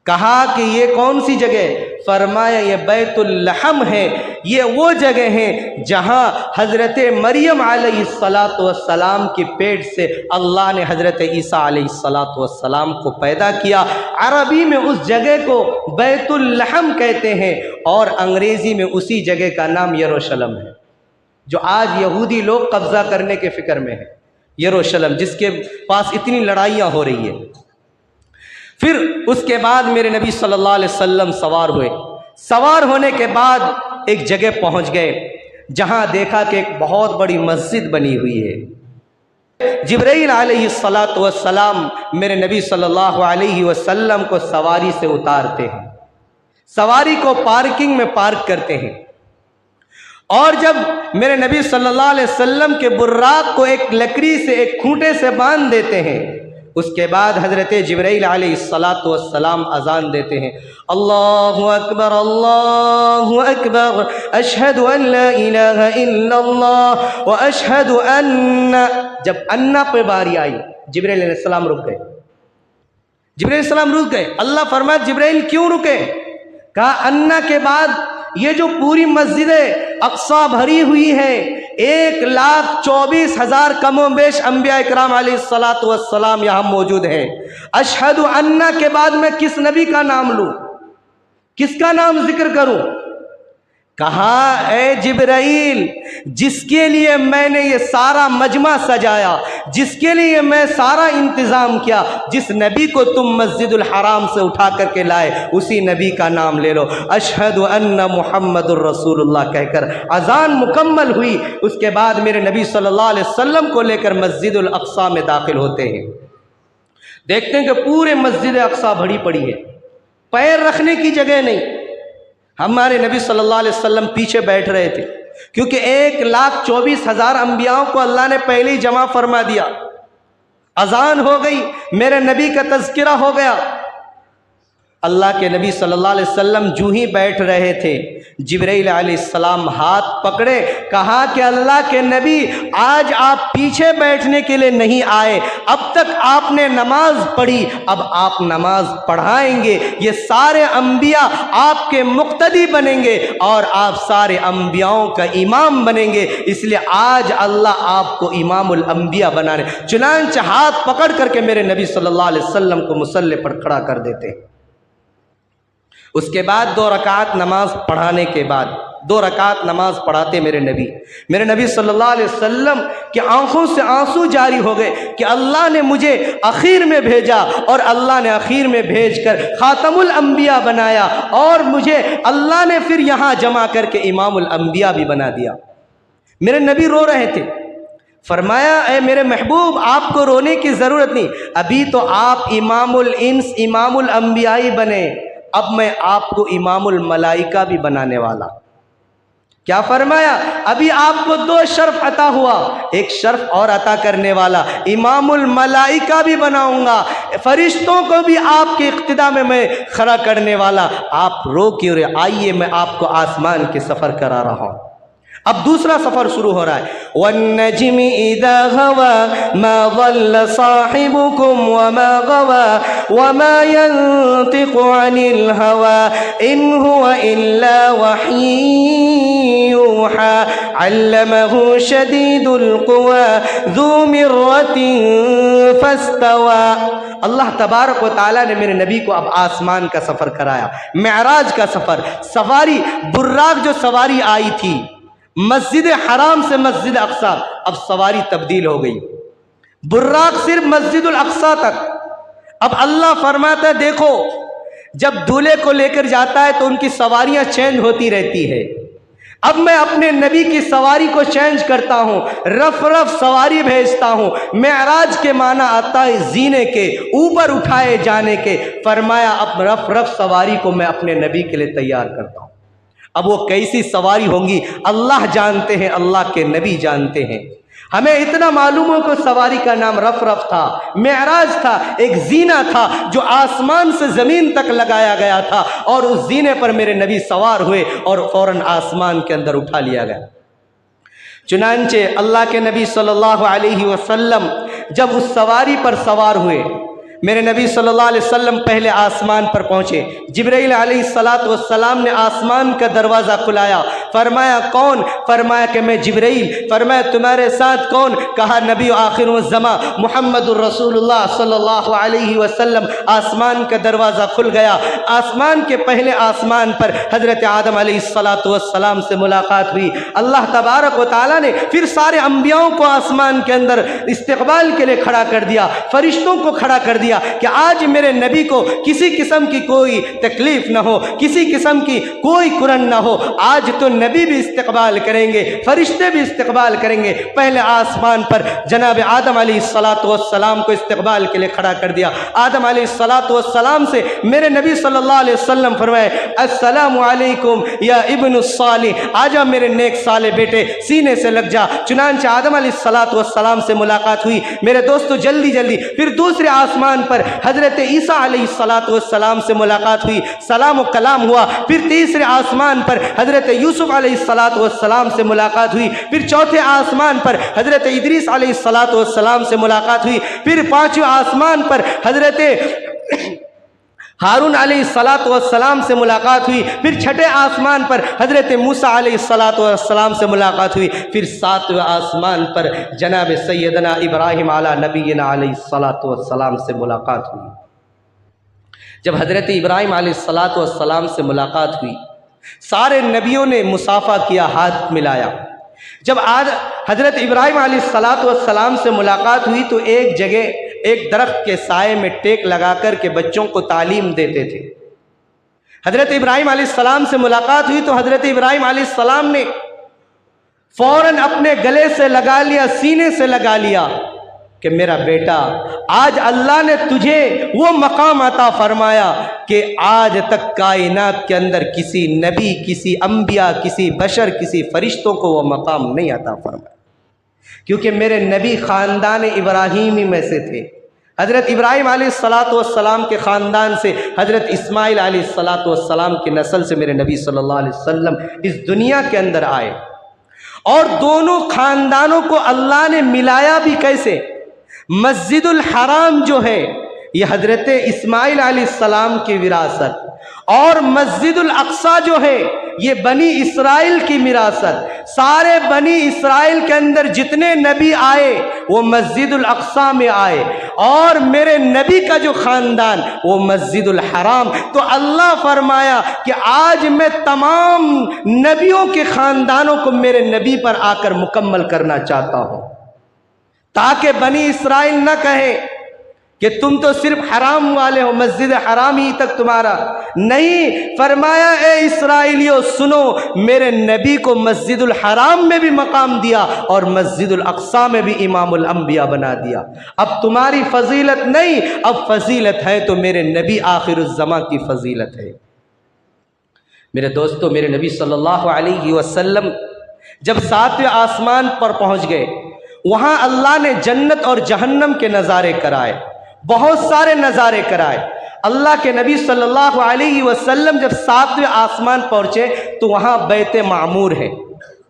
کہا کہ یہ کون سی جگہ؟ فرمایا یہ بیت اللحم ہے، یہ وہ جگہ ہے جہاں حضرت مریم علیہ السلام کے پیٹ سے اللہ نے حضرت عیسیٰ علیہ السلام کو پیدا کیا۔ عربی میں اس جگہ کو بیت اللحم کہتے ہیں اور انگریزی میں اسی جگہ کا نام یروشلم ہے، جو آج یہودی لوگ قبضہ کرنے کے فکر میں ہیں۔ یروشلم جس کے پاس اتنی لڑائیاں ہو رہی ہیں۔ پھر اس کے بعد میرے نبی صلی اللہ علیہ وسلم سوار ہوئے۔ سوار ہونے کے بعد ایک جگہ پہنچ گئے جہاں دیکھا کہ ایک بہت بڑی مسجد بنی ہوئی ہے۔ جبرائیل علیہ السلام میرے نبی صلی اللہ علیہ وسلم کو سواری سے اتارتے ہیں، سواری کو پارکنگ میں پارک کرتے ہیں، اور جب میرے نبی صلی اللہ علیہ وسلم کے براق کو ایک لکڑی سے، ایک کھوٹے سے باندھ دیتے ہیں، اس کے بعد حضرت جبرائیل علیہ السلام اذان دیتے ہیں، اللہ اکبر اللہ اکبر اشہد ان لا الہ الا اللہ واشہد ان۔ جب انا پہ باری آئی جبرائیل علیہ السلام رک گئے، جبرائیل علیہ السلام رک گئے۔ اللہ فرمایا جبرائیل کیوں رکے؟ کہا انا کے بعد یہ جو پوری مسجد اقصیٰ بھری ہوئی ہے، 1,24,000 کم و بیش انبیاء اکرام علیہ السلام یہاں موجود ہیں۔ اشہد ان کے بعد میں کس نبی کا نام لوں، کس کا نام ذکر کروں؟ کہا اے جبرائیل، جس کے لیے میں نے یہ سارا مجمع سجایا، جس کے لیے میں سارا انتظام کیا، جس نبی کو تم مسجد الحرام سے اٹھا کر کے لائے، اسی نبی کا نام لے لو۔ اشہد ان محمد الرسول اللہ کہہ کر اذان مکمل ہوئی۔ اس کے بعد میرے نبی صلی اللہ علیہ وسلم کو لے کر مسجد الاقصیٰ میں داخل ہوتے ہیں۔ دیکھتے ہیں کہ پورے مسجد اقصیٰ بھری پڑی ہے، پیر رکھنے کی جگہ نہیں۔ ہمارے نبی صلی اللہ علیہ وسلم پیچھے بیٹھ رہے تھے کیونکہ 1,24,000 انبیاءوں کو اللہ نے پہلے ہی جمع فرما دیا۔ اذان ہو گئی، میرے نبی کا تذکرہ ہو گیا۔ اللہ کے نبی صلی اللہ علیہ وسلم جو ہی بیٹھ رہے تھے، جبرائیل علیہ السلام ہاتھ پکڑے، کہا کہ اللہ کے نبی آج آپ پیچھے بیٹھنے کے لیے نہیں آئے، اب تک آپ نے نماز پڑھی، اب آپ نماز پڑھائیں گے، یہ سارے انبیاء آپ کے مقتدی بنیں گے اور آپ سارے انبیاءوں کا امام بنیں گے، اس لیے آج اللہ آپ کو امام الانبیاء بنانے۔ چنانچہ ہاتھ پکڑ کر کے میرے نبی صلی اللہ علیہ وسلم کو مصلی پر کھڑا کر دیتے۔ اس کے بعد 2 رکعت نماز پڑھانے کے بعد 2 رکعت نماز پڑھاتے میرے نبی صلی اللہ علیہ وسلم کی آنکھوں سے آنسو جاری ہو گئے کہ اللہ نے مجھے اخیر میں بھیجا اور اللہ نے اخیر میں بھیج کر خاتم الانبیاء بنایا اور مجھے اللہ نے پھر یہاں جمع کر کے امام الانبیاء بھی بنا دیا۔ میرے نبی رو رہے تھے۔ فرمایا اے میرے محبوب، آپ کو رونے کی ضرورت نہیں، ابھی تو آپ امام الانس امام الانبیاء بنے، اب میں آپ کو امام الملائکہ بھی بنانے والا۔ کیا فرمایا؟ ابھی آپ کو 2 شرف عطا ہوا، ایک شرف اور عطا کرنے والا، امام الملائکہ بھی بناؤں گا، فرشتوں کو بھی آپ کے اقتداء میں کھڑا کرنے والا۔ آپ رو کیوں رہے؟ آئیے میں آپ کو آسمان کے سفر کرا رہا ہوں۔ اب دوسرا سفر شروع ہو رہا ہے. وَالنَّجْمِ إِذَا هَوَى مَا ضَلَّ صَاحِبُكُمْ وَمَا غَوَى وَمَا يَنطِقُ عَنِ الْهَوَى إِنْ هُوَ إِلَّا وَحْيٌ يُوحَى عَلَّمَهُ شَدِيدُ الْقُوَى ذُو مِرَّةٍ فَاسْتَوَى. اللہ تبارک و تعالیٰ نے میرے نبی کو اب آسمان کا سفر کرایا، معراج کا سفر. سواری براق جو سواری آئی تھی مسجد حرام سے مسجد اقصی، اب سواری تبدیل ہو گئی. براق صرف مسجد الاقصی تک. اب اللہ فرماتا ہے دیکھو جب دولہے کو لے کر جاتا ہے تو ان کی سواریاں چینج ہوتی رہتی ہے. اب میں اپنے نبی کی سواری کو چینج کرتا ہوں، رف رف سواری بھیجتا ہوں. معراج کے معنی آتا ہے زینے کے، اوپر اٹھائے جانے کے. فرمایا اب رف رف سواری کو میں اپنے نبی کے لیے تیار کرتا ہوں. اب وہ کیسی سواری ہوں گی اللہ جانتے ہیں، اللہ کے نبی جانتے ہیں. ہمیں اتنا معلوم ہو کہ سواری کا نام رف رف تھا، معراج تھا، ایک زینہ تھا جو آسمان سے زمین تک لگایا گیا تھا، اور اس زینے پر میرے نبی سوار ہوئے اور فوراً آسمان کے اندر اٹھا لیا گیا. چنانچہ اللہ کے نبی صلی اللہ علیہ وسلم جب اس سواری پر سوار ہوئے، میرے نبی صلی اللہ علیہ وسلم پہلے آسمان پر پہنچے. جبرائیل علیہ السلام نے آسمان کا دروازہ کھلایا. فرمایا کون؟ فرمایا کہ میں جبرائیل. فرمایا تمہارے ساتھ کون؟ کہا نبی آخر الزمان محمد الرسول اللہ صلی اللہ علیہ وسلم. آسمان کا دروازہ کھل گیا. آسمان کے پہلے آسمان پر حضرت آدم علیہ السلام سے ملاقات ہوئی. اللہ تبارک و تعالیٰ نے پھر سارے انبیاؤں کو آسمان کے اندر استقبال کے لیے کھڑا کر دیا، فرشتوں کو کھڑا کر دیا کہ آج میرے نبی کو کسی قسم کی کوئی تکلیف نہ ہو، کسی قسم کی کوئی کرن نہ ہو. آج تو نبی بھی استقبال کریں گے، فرشتے بھی استقبال کریں گے. پہلے آسمان پر جناب آدم علیہ السلام کو استقبال کے لیے کھڑا کر دیا. آدم علیہ السلام سے میرے نبی صلی اللہ علیہ وسلم فرمائے السلام علیکم یا ابن الصالح، آجا میرے نیک صالح بیٹے، سینے سے لگ جا. چنانچہ آدم علیہ السلام سے ملاقات ہوئی. میرے دوستو جلدی جلدی پھر دوسرے آسمان پر حضرت عیسیٰ علیہ السلام سے ملاقات ہوئی، سلام و کلام ہوا. پھر تیسرے آسمان پر حضرت یوسف علیہ السلام سے ملاقات ہوئی. پھر چوتھے آسمان پر حضرت ادریس علیہ السلام سے ملاقات ہوئی. پھر پانچویں آسمان پر حضرت ہارون علیہ السلام سے ملاقات ہوئی. پھر چھٹے آسمان پر حضرت موسیٰ علیہ السلام سے ملاقات ہوئی. پھر ساتویں آسمان پر جناب سیدنا ابراہیم علی نبینا علیہ السلام سے ملاقات ہوئی. جب حضرت ابراہیم علیہ السلام سے ملاقات ہوئی سارے نبیوں نے مصافحہ کیا، ہاتھ ملایا. جب حضرت ابراہیم علیہ السلام سے ملاقات ہوئی تو ایک جگہ ایک درخت کے سائے میں ٹیک لگا کر کے بچوں کو تعلیم دیتے تھے. حضرت ابراہیم علیہ السلام سے ملاقات ہوئی تو حضرت ابراہیم علیہ السلام نے فوراً اپنے گلے سے لگا لیا، سینے سے لگا لیا کہ میرا بیٹا آج اللہ نے تجھے وہ مقام عطا فرمایا کہ آج تک کائنات کے اندر کسی نبی، کسی انبیاء، کسی بشر، کسی فرشتوں کو وہ مقام نہیں عطا فرمایا، کیونکہ میرے نبی خاندان ابراہیمی میں سے تھے. حضرت ابراہیم علیہ السلام کے خاندان سے حضرت اسماعیل علیہ السلام کی نسل سے میرے نبی صلی اللہ علیہ وسلم اس دنیا کے اندر آئے. اور دونوں خاندانوں کو اللہ نے ملایا بھی کیسے؟ مسجد الحرام جو ہے یہ حضرت اسماعیل علیہ السلام کی وراثت، اور مسجد الاقصی جو ہے یہ بنی اسرائیل کی وراثت. سارے بنی اسرائیل کے اندر جتنے نبی آئے وہ مسجد الاقصی میں آئے، اور میرے نبی کا جو خاندان وہ مسجد الحرام. تو اللہ فرمایا کہ آج میں تمام نبیوں کے خاندانوں کو میرے نبی پر آ کر مکمل کرنا چاہتا ہوں، تاکہ بنی اسرائیل نہ کہے کہ تم تو صرف حرام والے ہو، مسجد حرام ہی تک تمہارا نہیں. فرمایا اے اسرائیلیوں سنو، میرے نبی کو مسجد الحرام میں بھی مقام دیا اور مسجد الاقصی میں بھی امام الانبیاء بنا دیا. اب تمہاری فضیلت نہیں، اب فضیلت ہے تو میرے نبی آخر الزمان کی فضیلت ہے. میرے دوستو، میرے نبی صلی اللہ علیہ وسلم جب ساتویں آسمان پر پہنچ گئے وہاں اللہ نے جنت اور جہنم کے نظارے کرائے، بہت سارے نظارے کرائے. اللہ کے نبی صلی اللہ علیہ وسلم جب ساتویں آسمان پہنچے تو وہاں بیت معمور ہے.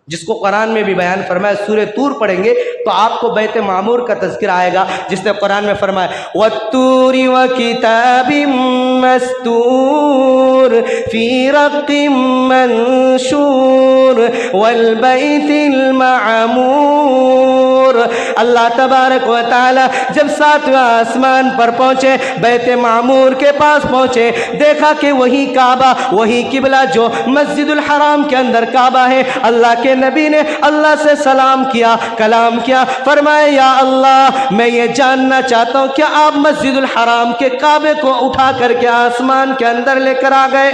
جس کو قرآن میں بھی بیان فرمایا. سورہ طور پڑھیں گے تو آپ کو بیت معمور کا تذکرہ آئے گا، جس نے قرآن میں فرمایا وَالطُّورِ وَكِتَابٍ مَّسْطُورٍ فِي رَقٍّ مَّنشُورٍ وَالْبَيْتِ الْمَعْمُورِ. اللہ تبارک و تعالی جب 7ویں آسمان پر پہنچے، بیت معمور کے پاس پہنچے، دیکھا کہ وہی کعبہ، وہی قبلہ جو مسجد الحرام کے اندر کعبہ ہے. اللہ کے نبی نے اللہ سے سلام کیا، کلام کیا، فرمایا یا اللہ میں یہ جاننا چاہتا ہوں کیا آپ مسجد الحرام کے کعبے کو اٹھا کر کے آسمان کے اندر لے کر آ گئے؟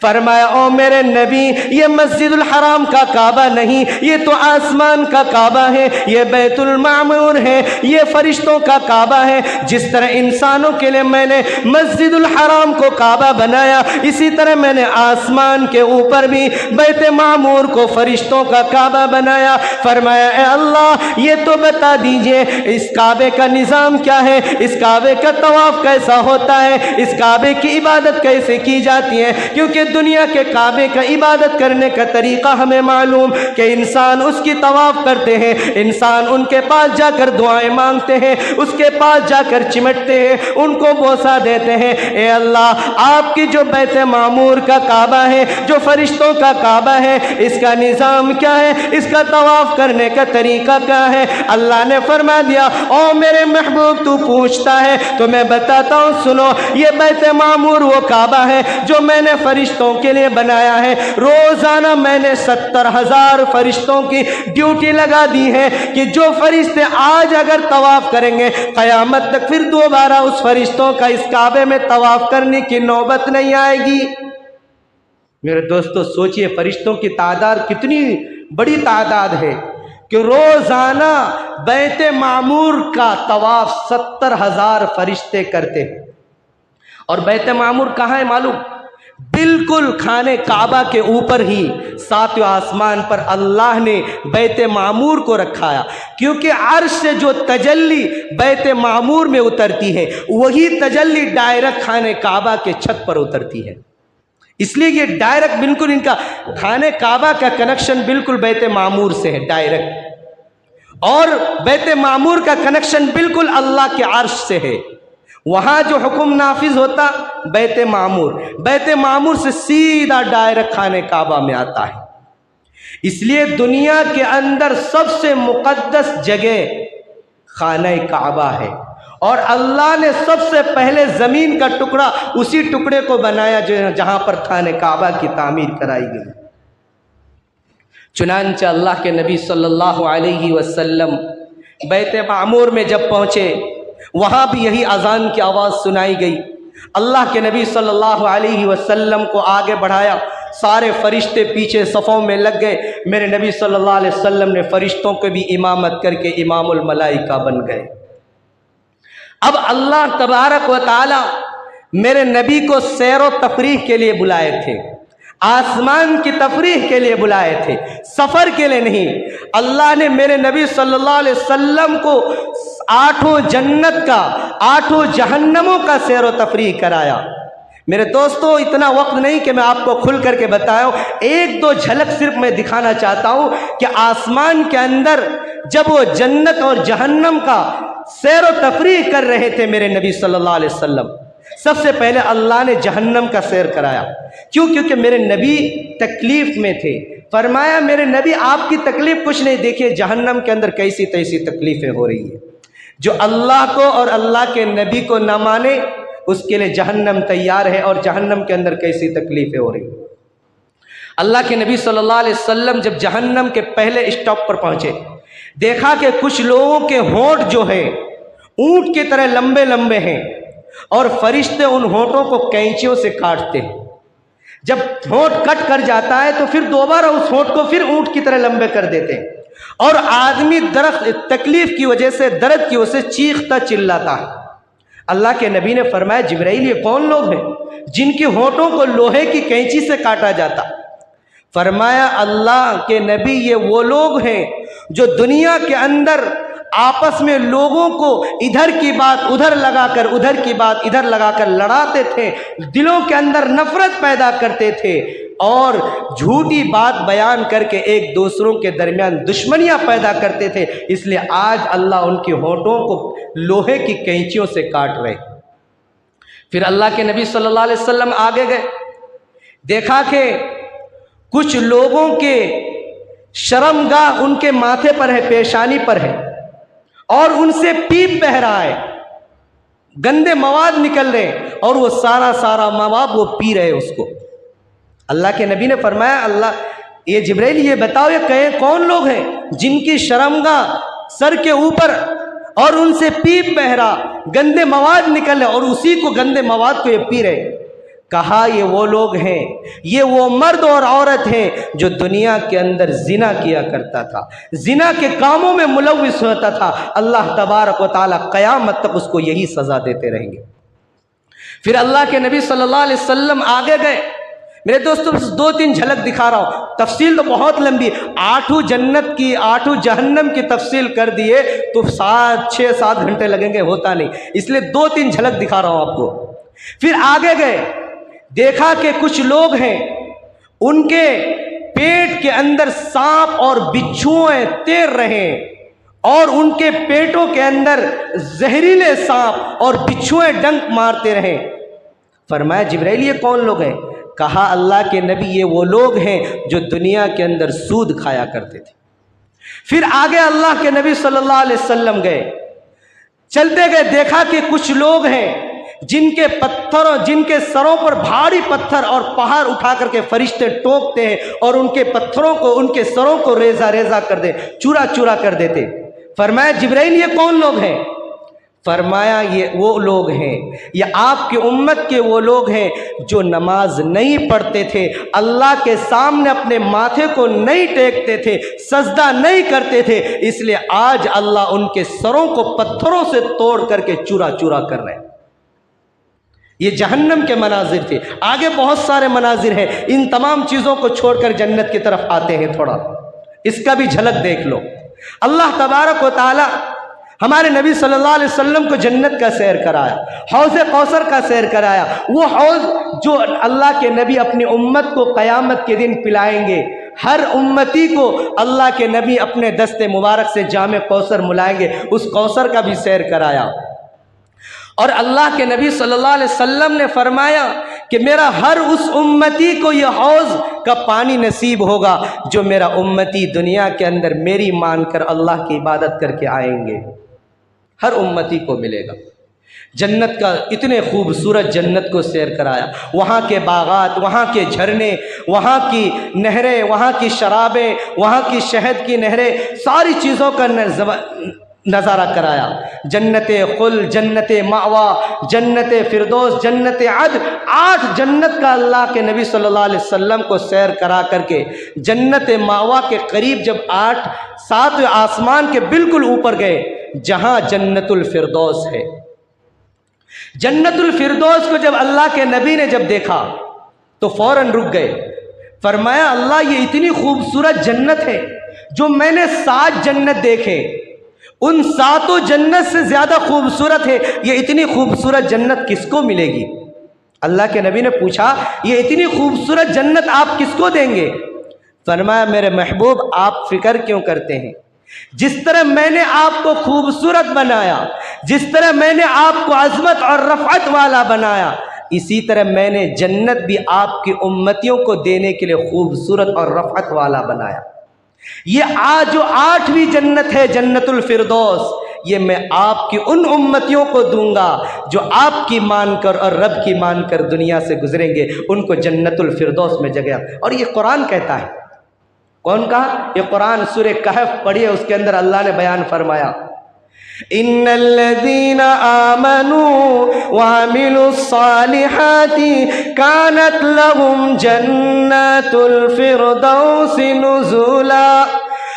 فرمایا او میرے نبی یہ مسجد الحرام کا کعبہ نہیں، یہ تو آسمان کا کعبہ ہے، یہ بیت المعمور ہے، یہ فرشتوں کا کعبہ ہے. جس طرح انسانوں کے لیے میں نے مسجد الحرام کو کعبہ بنایا، اسی طرح میں نے آسمان کے اوپر بھی بیت معمور کو فرشتوں کا کعبہ بنایا. فرمایا اے اللہ یہ تو بتا دیجئے اس کعبے کا نظام کیا ہے، اس کعبے کا طواف کیسا ہوتا ہے، اس کعبے کی عبادت کیسے کی جاتی ہے؟ کیونکہ دنیا کے کعبے کا عبادت کرنے کا طریقہ ہمیں معلوم کہ انسان اس کی طواف کرتے ہیں، انسان ان کے پاس جا کر دعائیں مانگتے ہیں، اس کے پاس جا کر چمٹتے ہیں، ان کو بوسہ دیتے ہیں. اے اللہ آپ کی جو بیت معمور کا کعبہ ہے، جو فرشتوں کا کعبہ ہے، اس کا نظام کیا ہے، اس کا طواف کرنے کا طریقہ کیا ہے؟ اللہ نے فرما دیا او میرے محبوب تو پوچھتا ہے تو میں بتاتا ہوں سنو. یہ بیت معمور وہ کعبہ ہے جو میں نے فرشتوں کے لیے بنایا ہے. روزانہ میں نے 70,000 فرشتوں کی ڈیوٹی لگا دی ہے کہ جو فرشتے آج اگر طواف کریں گے قیامت تک پھر دوبارہ اس فرشتوں کا اس کعبے میں طواف کرنے کی نوبت نہیں آئے گی. میرے دوستو سوچئے فرشتوں کی تعداد کتنی بڑی تعداد ہے کہ روزانہ بیت معمور کا طواف 70,000 فرشتے کرتے ہیں. اور بیت معمور کہاں ہے معلوم؟ بالکل خانے کعبہ کے اوپر ہی 7ویں آسمان پر اللہ نے بیت معمور کو رکھایا، کیونکہ عرش سے جو تجلی بیت معمور میں اترتی ہے وہی تجلی ڈائریکٹ خانے کعبہ کے چھت پر اترتی ہے. اس لیے یہ ڈائریکٹ بالکل ان کا خانے کعبہ کا کنیکشن بالکل بیت معمور سے ہے ڈائریکٹ، اور بیت معمور کا کنیکشن بالکل اللہ کے عرش سے ہے. وہاں جو حکم نافذ ہوتا بیت معمور سے سیدھا ڈائریکٹ خانے کعبہ میں آتا ہے. اس لیے دنیا کے اندر سب سے مقدس جگہ خانہ کعبہ ہے، اور اللہ نے سب سے پہلے زمین کا ٹکڑا اسی ٹکڑے کو بنایا جہاں پر خانہ کعبہ کی تعمیر کرائی گئی. چنانچہ اللہ کے نبی صلی اللہ علیہ وسلم بیت معمور میں جب پہنچے وہاں بھی یہی اذان کی آواز سنائی گئی. اللہ کے نبی صلی اللہ علیہ وسلم کو آگے بڑھایا، سارے فرشتے پیچھے صفوں میں لگ گئے. میرے نبی صلی اللہ علیہ وسلم نے فرشتوں کو بھی امامت کر کے امام الملائکہ بن گئے. اب اللہ تبارک و تعالی میرے نبی کو سیر و تفریح کے لیے بلائے تھے، آسمان کی تفریح کے لیے بلائے تھے، سفر کے لیے نہیں. اللہ نے میرے نبی صلی اللہ علیہ وسلم کو 8 جنت کا 8 جہنموں کا سیر و تفریح کرایا. میرے دوستو اتنا وقت نہیں کہ میں آپ کو کھل کر کے بتاؤں، 1-2 جھلک صرف میں دکھانا چاہتا ہوں کہ آسمان کے اندر جب وہ جنت اور جہنم کا سیر و تفریح کر رہے تھے میرے نبی صلی اللہ علیہ وسلم، سب سے پہلے اللہ نے جہنم کا سیر کرایا. کیوں؟ کیونکہ میرے نبی تکلیف میں تھے. فرمایا میرے نبی آپ کی تکلیف کچھ نہیں، دیکھیے جہنم کے اندر کیسی تیسی تکلیفیں ہو رہی ہیں. جو اللہ کو اور اللہ کے نبی کو نہ مانے اس کے لیے جہنم تیار ہے، اور جہنم کے اندر کیسی تکلیفیں ہو رہی ہیں. اللہ کے نبی صلی اللہ علیہ وسلم جب جہنم کے پہلے اسٹاپ پر پہنچے، دیکھا کہ کچھ لوگوں کے ہونٹ جو ہے اونٹ کی طرح لمبے لمبے ہیں، اور فرشتے ان ہونٹوں کو کینچیوں سے کاٹتے ہیں. جب ہونٹ کٹ کر جاتا ہے تو پھر دوبارہ اس ہونٹ کو پھر اونٹ کی طرح لمبے کر دیتے ہیں، اور آدمی تکلیف کی وجہ سے، درد کی وجہ سے چیختا چلاتا ہے. اللہ کے نبی نے فرمایا جبرائیل یہ کون لوگ ہیں جن کی ہونٹوں کو لوہے کی کینچی سے کاٹا جاتا؟ فرمایا اللہ کے نبی یہ وہ لوگ ہیں جو دنیا کے اندر آپس میں لوگوں کو ادھر کی بات ادھر لگا کر، ادھر کی بات ادھر لگا کر لڑاتے تھے، دلوں کے اندر نفرت پیدا کرتے تھے، اور جھوٹی بات بیان کر کے ایک دوسروں کے درمیان دشمنیاں پیدا کرتے تھے، اس لیے آج اللہ ان کے ہونٹوں کو لوہے کی کینچیوں سے کاٹ رہے۔ پھر اللہ کے نبی صلی اللہ علیہ وسلم آگے گئے، دیکھا کہ کچھ لوگوں کے شرمگاہ ان کے ماتھے پر ہے، پیشانی پر ہے، اور ان سے پیپ بہہ رہا ہے، گندے مواد نکل رہے، اور وہ سارا مواد وہ پی رہے اس کو۔ اللہ کے نبی نے فرمایا، اللہ یہ جبرائیل یہ بتاؤ یہ کون لوگ ہیں جن کی شرمگاہ سر کے اوپر اور ان سے پیپ بہہ رہا، گندے مواد نکل رہے، اور اسی کو گندے مواد کو یہ پی رہے۔ کہا یہ وہ لوگ ہیں، یہ وہ مرد اور عورت ہیں جو دنیا کے اندر زنا کیا کرتا تھا، زنا کے کاموں میں ملوث ہوتا تھا، اللہ تبارک و تعالیٰ قیامت تک اس کو یہی سزا دیتے رہیں گے۔ پھر اللہ کے نبی صلی اللہ علیہ وسلم آگے گئے۔ میرے دوستوں بس 2-3 جھلک دکھا رہا ہوں، تفصیل تو بہت لمبی، 8 جنت کی 8 جہنم کی تفصیل کر دیے تو 6-7 گھنٹے لگیں گے، ہوتا نہیں، اس لیے 2-3 جھلک دکھا رہا ہوں آپ کو۔ پھر آگے گئے، دیکھا کہ کچھ لوگ ہیں ان کے پیٹ کے اندر سانپ اور بچھوئیں تیر رہے ہیں، اور ان کے پیٹوں کے اندر زہریلے سانپ اور بچھوئیں ڈنک مارتے رہے۔ فرمایا جبرائیل یہ کون لوگ ہیں؟ کہا اللہ کے نبی یہ وہ لوگ ہیں جو دنیا کے اندر سود کھایا کرتے تھے۔ پھر آگے اللہ کے نبی صلی اللہ علیہ وسلم گئے، چلتے گئے، دیکھا کہ کچھ لوگ ہیں جن کے سروں پر بھاری پتھر اور پہاڑ اٹھا کر کے فرشتے ٹوکتے ہیں، اور ان کے پتھروں کو، ان کے سروں کو ریزہ ریزہ کر دے، چورا چورا کر دیتے۔ فرمایا جبرائیل یہ کون لوگ ہیں؟ فرمایا یہ وہ لوگ ہیں، یہ آپ کی امت کے وہ لوگ ہیں جو نماز نہیں پڑھتے تھے، اللہ کے سامنے اپنے ماتھے کو نہیں ٹیکتے تھے، سجدہ نہیں کرتے تھے، اس لیے آج اللہ ان کے سروں کو پتھروں سے توڑ کر کے چورا چورا کر رہے ہیں۔ یہ جہنم کے مناظر تھے، آگے بہت سارے مناظر ہیں، ان تمام چیزوں کو چھوڑ کر جنت کی طرف آتے ہیں، تھوڑا اس کا بھی جھلک دیکھ لو۔ اللہ تبارک و تعالی ہمارے نبی صلی اللہ علیہ وسلم کو جنت کا سیر کرایا، حوض کوثر کا سیر کرایا، وہ حوض جو اللہ کے نبی اپنی امت کو قیامت کے دن پلائیں گے، ہر امتی کو اللہ کے نبی اپنے دست مبارک سے جام کوثر ملائیں گے، اس کوثر کا بھی سیر کرایا۔ اور اللہ کے نبی صلی اللہ علیہ وسلم نے فرمایا کہ میرا ہر اس امتی کو یہ حوض کا پانی نصیب ہوگا جو میرا امتی دنیا کے اندر میری مان کر اللہ کی عبادت کر کے آئیں گے، ہر امتی کو ملے گا۔ جنت کا اتنے خوبصورت جنت کو سیر کرایا، وہاں کے باغات، وہاں کے جھرنے، وہاں کی نہریں، وہاں کی شرابیں، وہاں کی شہد کی نہریں، ساری چیزوں کا نظارہ کرایا۔ جنت خلد، جنت مأوا، جنت فردوس، جنت عدن، 8 جنت کا اللہ کے نبی صلی اللہ علیہ وسلم کو سیر کرا کر کے جنت مأوا کے قریب جب 7 آسمان کے بالکل اوپر گئے جہاں جنت الفردوس ہے، جنت الفردوس کو جب اللہ کے نبی نے جب دیکھا تو فوراً رک گئے، فرمایا اللہ یہ اتنی خوبصورت جنت ہے، جو میں نے 7 جنت دیکھے ان 7 جنت سے زیادہ خوبصورت ہے، یہ اتنی خوبصورت جنت کس کو ملے گی؟ اللہ کے نبی نے پوچھا یہ اتنی خوبصورت جنت آپ کس کو دیں گے؟ فرمایا میرے محبوب آپ فکر کیوں کرتے ہیں، جس طرح میں نے آپ کو خوبصورت بنایا، جس طرح میں نے آپ کو عظمت اور رفعت والا بنایا، اسی طرح میں نے جنت بھی آپ کی امتیوں کو دینے کے لیے خوبصورت اور رفعت والا بنایا۔ یہ جو 8ویں جنت ہے جنت الفردوس، یہ میں آپ کی ان امتیوں کو دوں گا جو آپ کی مان کر اور رب کی مان کر دنیا سے گزریں گے، ان کو جنت الفردوس میں جگہ۔ اور یہ قرآن کہتا ہے، کون کہا؟ یہ قرآن سورہ کہف پڑھیے، اس کے اندر اللہ نے بیان فرمایا ان الذين آمنوا وعملوا الصالحات كانت لهم جنات الفردوس نزلا۔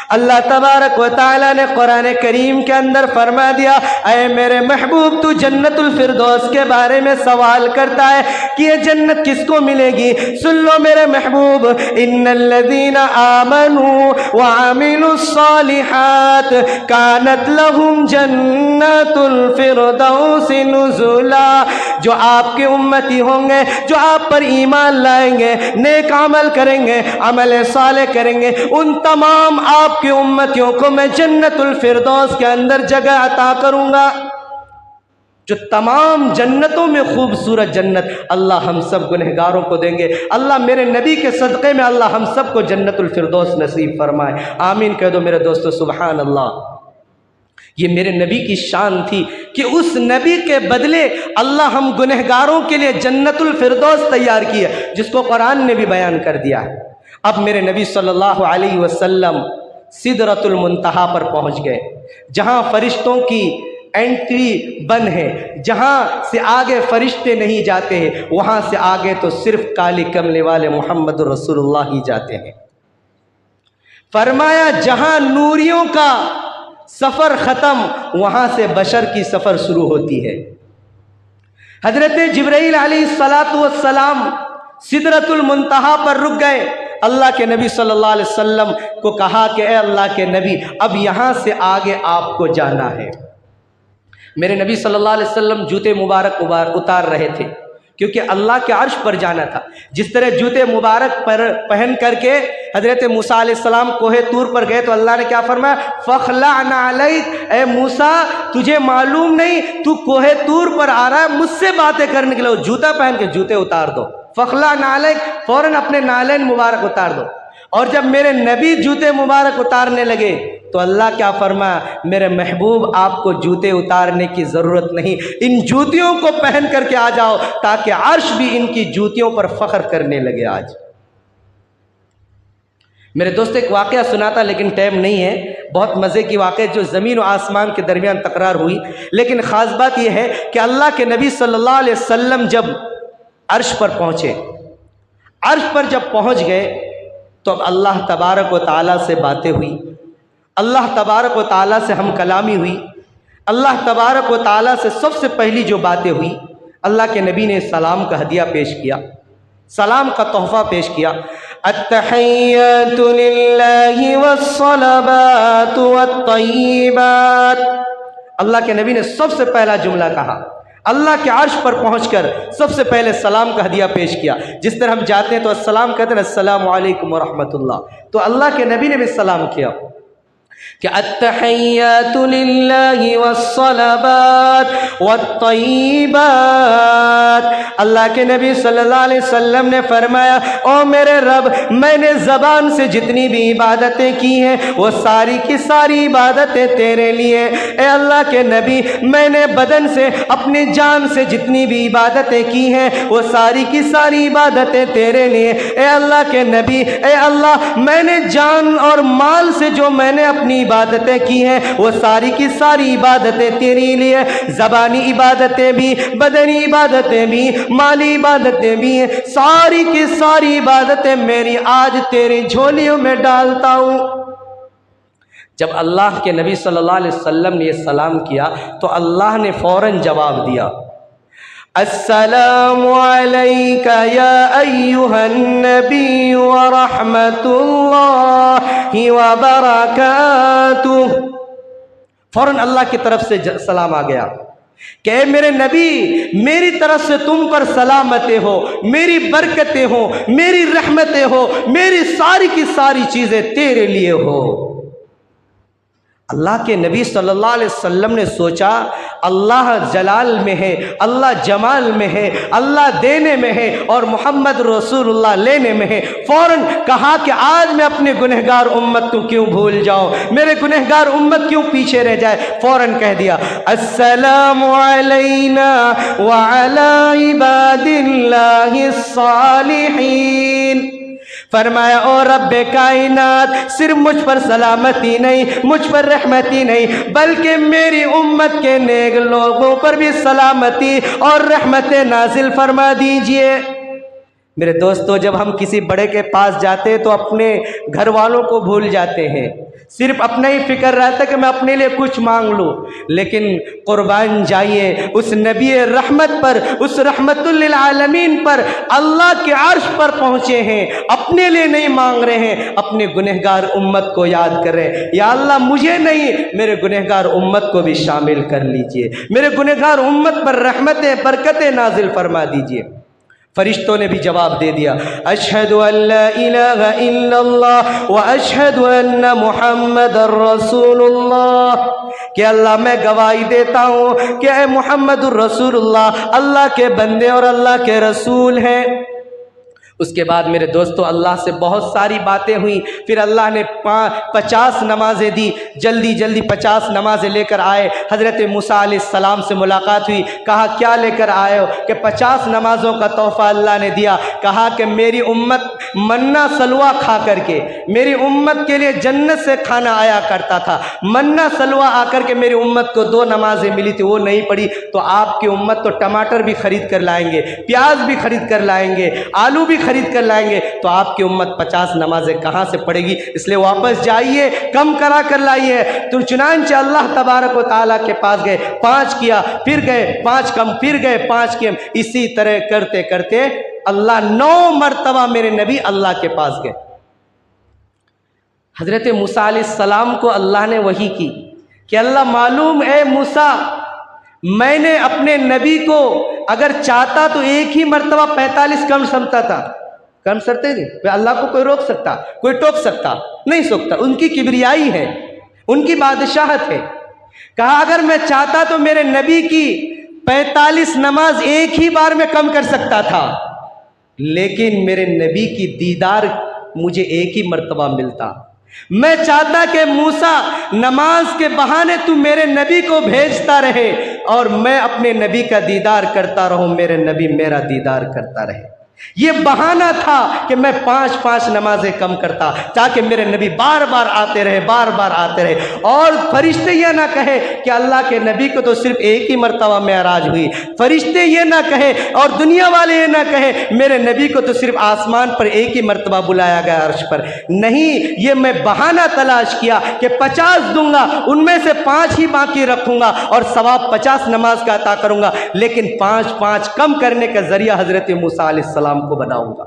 اللہ تبارک و تعالیٰ نے قرآن کریم کے اندر فرما دیا، اے میرے محبوب تو جنت الفردوس کے بارے میں سوال کرتا ہے کہ یہ جنت کس کو ملے گی؟ سن لو میرے محبوب، ان الذین آمنوا وعملوا الصالحات کانت لہم جنت الفردوس نزلا، جو آپ کے امتی ہوں گے، جو آپ پر ایمان لائیں گے، نیک عمل کریں گے، عمل صالح کریں گے، ان تمام آپ کی امتیوں کو میں جنت الفردوس کے اندر جگہ عطا کروں گا۔ جو تمام جنتوں میں خوبصورت جنت اللہ ہم سب گنہگاروں کو دیں گے۔ اللہ میرے نبی کے صدقے میں اللہ ہم سب کو جنت الفردوس نصیب فرمائے، آمین کہہ دو میرے دوستو، سبحان اللہ۔ یہ میرے نبی کی شان تھی کہ اس نبی کے بدلے اللہ ہم گنہگاروں کے لیے جنت الفردوس تیار کی ہے، جس کو قرآن نے بھی بیان کر دیا ہے۔ اب میرے نبی صلی اللہ علیہ وسلم سدرۃ المنتہا پر پہنچ گئے، جہاں فرشتوں کی انٹری بند ہے، جہاں سے آگے فرشتے نہیں جاتے ہیں، وہاں سے آگے تو صرف کالی کملے والے محمد رسول اللہ ہی جاتے ہیں۔ فرمایا جہاں نوریوں کا سفر ختم، وہاں سے بشر کی سفر شروع ہوتی ہے۔ حضرت جبرائیل علیہ السلام سدرۃ المنتہا پر رک گئے۔ اللہ کے نبی صلی اللہ علیہ وسلم کو کہا کہ اے اللہ کے نبی، اب یہاں سے آگے آپ کو جانا ہے۔ میرے نبی صلی اللہ علیہ وسلم جوتے مبارک اتار رہے تھے، کیونکہ اللہ کے عرش پر جانا تھا۔ جس طرح جوتے مبارک پر پہن کر کے حضرت موسیٰ علیہ السلام کوہ طور پر گئے تو اللہ نے کیا فرمایا؟ فَخْلَعْ نَعْلَيْكَ، اے موسیٰ تجھے معلوم نہیں تو کوہ طور پر آ رہا ہے مجھ سے باتیں کرنے کے لیے، جوتا پہن کے جوتے اتار دو۔ فَخْلَعْ نَعْلَيْكَ، فوراً اپنے نالین مبارک اتار دو۔ اور جب میرے نبی جوتے مبارک اتارنے لگے تو اللہ کیا فرمایا؟ میرے محبوب آپ کو جوتے اتارنے کی ضرورت نہیں، ان جوتیوں کو پہن کر کے آ جاؤ تاکہ عرش بھی ان کی جوتیوں پر فخر کرنے لگے۔ آج میرے دوست ایک واقعہ سناتا، لیکن ٹائم نہیں ہے، بہت مزے کی واقعہ جو زمین و آسمان کے درمیان تکرار ہوئی، لیکن خاص بات یہ ہے کہ اللہ کے نبی صلی اللہ علیہ وسلم جب عرش پر پہنچے، عرش پر جب پہنچ گئے تو اب اللہ تبارک و تعالیٰ سے باتیں ہوئی، اللہ تبارک و تعالیٰ سے ہم کلامی ہوئی۔ اللہ تبارک و تعالیٰ سے سب سے پہلی جو باتیں ہوئی، اللہ کے نبی نے سلام کا ہدیہ پیش کیا، سلام کا تحفہ پیش کیا۔ التحیات للہ والصلوات والطیبات، اللہ کے نبی نے سب سے پہلا جملہ کہا، اللہ کے عرش پر پہنچ کر سب سے پہلے سلام کا ہدیہ پیش کیا۔ جس طرح ہم جاتے ہیں تو السلام کہتے ہیں، السلام علیکم ورحمۃ اللہ، تو اللہ کے نبی نے بھی سلام کیا کہ التحیات للہ والصلوات والطیبات۔ اللہ کے نبی صلی اللہ علیہ وسلم نے فرمایا، او میرے رب، میں نے زبان سے جتنی بھی عبادتیں کی ہیں وہ ساری کی ساری عبادتیں تیرے لیے۔ اے اللہ کے نبی، میں نے بدن سے اپنی جان سے جتنی بھی عبادتیں کی ہیں وہ ساری کی ساری عبادتیں تیرے لیے۔ اے اللہ کے نبی، اے اللہ، میں نے جان اور مال سے جو میں نے اپنی عبادتیں کی ہیں وہ ساری کی ساری عبادتیں تیرے لیے، زبانی عبادتیں بھی، بدنی عبادتیں بھی، مالی عبادتیں بھی، ساری کی ساری عبادتیں میری آج تیری جھولیوں میں ڈالتا ہوں۔ جب اللہ کے نبی صلی اللہ علیہ وسلم نے یہ سلام کیا تو اللہ نے فوراً جواب دیا، السلام علیک یا ایہا النبی ورحمۃ اللہ وبرکاتہ۔ فوراً اللہ کی طرف سے سلام آ گیا کہ اے میرے نبی، میری طرف سے تم پر سلامتیں ہو، میری برکتیں ہو، میری رحمتیں ہو، میری ساری کی ساری چیزیں تیرے لیے ہو۔ اللہ کے نبی صلی اللہ علیہ وسلم نے سوچا اللہ جلال میں ہے، اللہ جمال میں ہے، اللہ دینے میں ہے اور محمد رسول اللہ لینے میں ہے۔ فوراً کہا کہ آج میں اپنے گنہگار امت کو کیوں بھول جاؤں، میرے گنہگار امت کیوں پیچھے رہ جائے۔ فوراً کہہ دیا السلام علینا وعلی عباد اللہ الصالحین۔ فرمایا او رب کائنات، صرف مجھ پر سلامتی نہیں، مجھ پر رحمتی نہیں، بلکہ میری امت کے نیک لوگوں پر بھی سلامتی اور رحمت نازل فرما دیجئے۔ میرے دوستو، جب ہم کسی بڑے کے پاس جاتے ہیں تو اپنے گھر والوں کو بھول جاتے ہیں، صرف اپنا ہی فکر رہتا ہے کہ میں اپنے لیے کچھ مانگ لوں۔ لیکن قربان جائیے اس نبی رحمت پر، اس رحمت للعالمین پر، اللہ کے عرش پر پہنچے ہیں، اپنے لیے نہیں مانگ رہے ہیں، اپنے گنہگار امت کو یاد کر رہے ہیں۔ یا اللہ مجھے نہیں، میرے گنہگار امت کو بھی شامل کر لیجئے، میرے گنہگار امت پر رحمتیں برکتیں نازل فرما دیجئے۔ فرشتوں نے بھی جواب دے دیا، اشہد ان لا الہ الا اللہ واشہد ان محمد الرسول اللہ، کہ اللہ میں گواہی دیتا ہوں کہ اے محمد الرسول اللہ اللہ کے بندے اور اللہ کے رسول ہیں۔ اس کے بعد میرے دوستو اللہ سے بہت ساری باتیں ہوئیں، پھر اللہ نے 50 نمازیں دی، جلدی جلدی 50 نمازیں لے کر آئے۔ حضرت موسیٰ علیہ السلام سے ملاقات ہوئی، کہا کیا لے کر آئے ہو؟ کہ 50 نمازوں کا تحفہ اللہ نے دیا۔ کہا کہ میری امت منا سلوہ کھا کر کے، میری امت کے لیے جنت سے کھانا آیا کرتا تھا، منا سلوہ آ کر کے میری امت کو 2 نمازیں ملی تھی، وہ نہیں پڑھی، تو آپ کی امت تو ٹماٹر بھی خرید کر لائیں گے، پیاز بھی خرید کر لائیں گے، آلو بھی خرید کر لائیں گے، تو آپ کی امت 50 نمازیں کہاں سے پڑھے گی؟ اس لیے واپس جائیے، کم کرا کر لائیے۔ تو چنانچہ اللہ تبارک و تعالیٰ کے پاس گئے، 5 کیا، پھر گئے 5 کم، پھر گئے 5 کم، اسی طرح کرتے کرتے اللہ 9 مرتبہ میرے نبی اللہ کے پاس گئے۔ حضرت موسیٰ علیہ السلام کو اللہ نے وحی کی کہ اللہ معلوم اے موسیٰ، میں نے اپنے نبی کو اگر چاہتا تو ایک ہی مرتبہ 45 کم سمتا تھا، کم سرتے تھے، اللہ کو کوئی روک سکتا، کوئی ٹوک سکتا نہیں سکتا، ان کی کبریائی ہے، ان کی بادشاہت ہے۔ کہا اگر میں چاہتا تو میرے نبی کی 45 نماز ایک ہی بار میں کم کر سکتا تھا، لیکن میرے نبی کی دیدار مجھے ایک ہی مرتبہ ملتا۔ میں چاہتا کہ موسیٰ نماز کے بہانے تو میرے نبی کو بھیجتا رہے اور میں اپنے نبی کا دیدار کرتا رہوں، میرے نبی میرا دیدار کرتا رہے۔ یہ بہانہ تھا کہ میں 5 نمازیں کم کرتا تاکہ میرے نبی بار بار آتے رہے، بار بار آتے رہے، اور فرشتے یہ نہ کہے کہ اللہ کے نبی کو تو صرف ایک ہی مرتبہ معراج ہوئی، فرشتے یہ نہ کہے اور دنیا والے یہ نہ کہے میرے نبی کو تو صرف آسمان پر ایک ہی مرتبہ بلایا گیا عرش پر۔ نہیں، یہ میں بہانہ تلاش کیا کہ 50 دوں گا، ان میں سے 5 ہی باقی رکھوں گا اور ثواب 50 نماز کا عطا کروں گا، لیکن 5 کم کرنے کا ذریعہ حضرت موسیٰ علیہ السلام کو بناؤں گا۔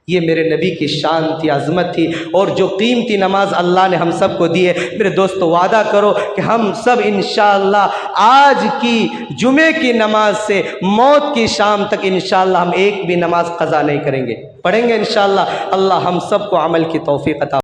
یہ میرے نبی کی شان تھی، عظمت تھی، اور جو قیمتی نماز اللہ نے ہم سب کو دی ہے۔ میرے دوستو وعدہ کرو کہ ہم سب انشاءاللہ آج کی جمعے کی نماز سے موت کی شام تک انشاءاللہ ہم ایک بھی نماز قضا نہیں کریں گے، پڑھیں گے انشاءاللہ۔ اللہ ہم سب کو عمل کی توفیق عطا